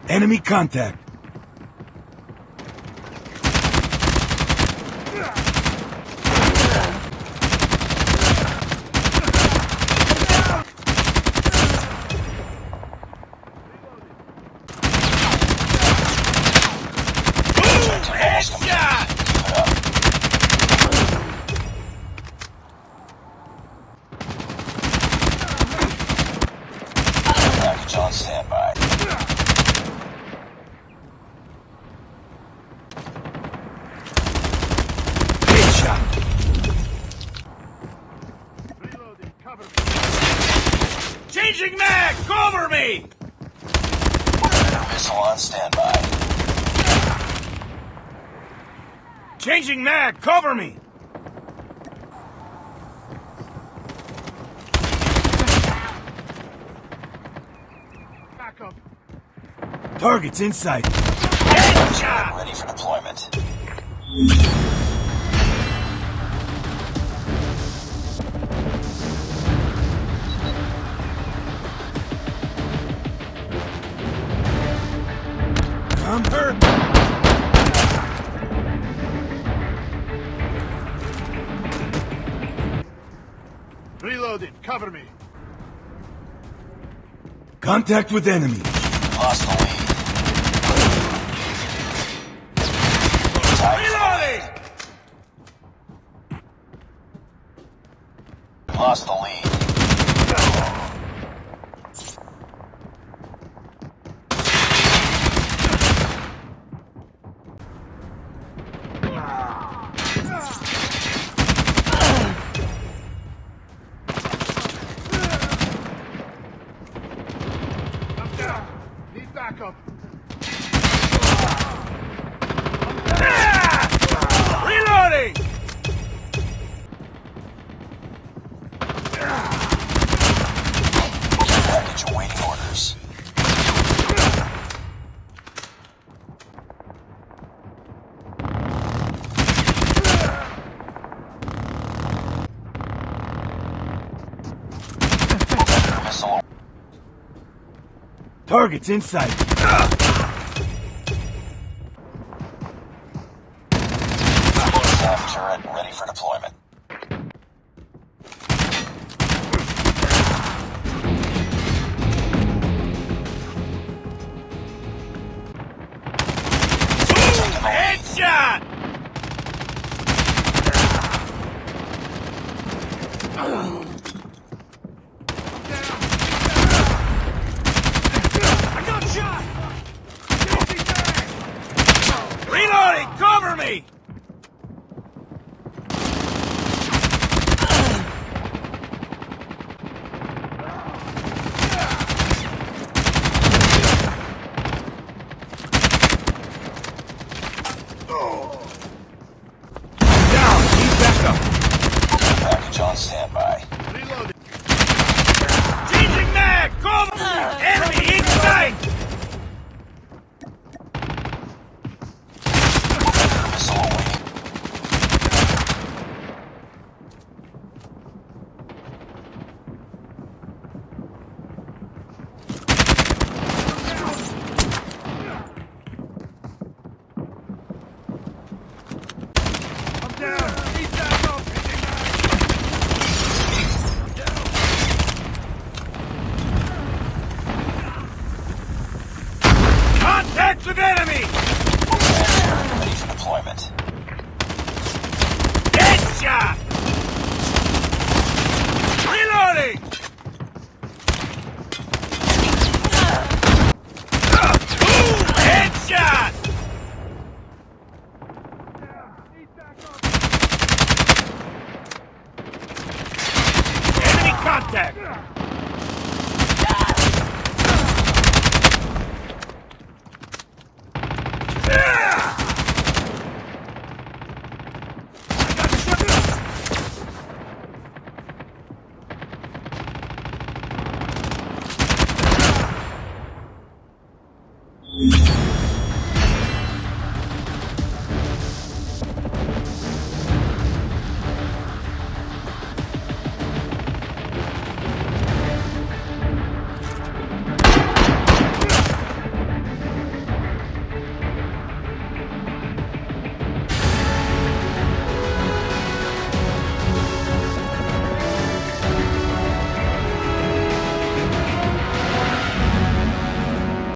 Enemy contact. On standby. Headshot. Reloading, cover me. Changing mag! Cover me! Missile on standby. Changing mag! Cover me! Back up. Target's in sight. Headshot! Ready for deployment. I'm hurt. Reloading, cover me. Contact with enemy. Lost the lead. Tight Reloading! Lost the lead. I'm down. Need backup. Reloading! Package awaiting orders. Missile. Target's in sight. Staff turret ready for deployment. Headshot! I got shot! Reloading! Cover me! Down. Need backup. Package on standby. Reloading. Changing mag! Cover! Enemy in sight! Missile awaiting. I'm down. Need backup. Contact with enemy! Turret ready for deployment. Headshot! Reloading! Headshot! Need backup. Enemy contact!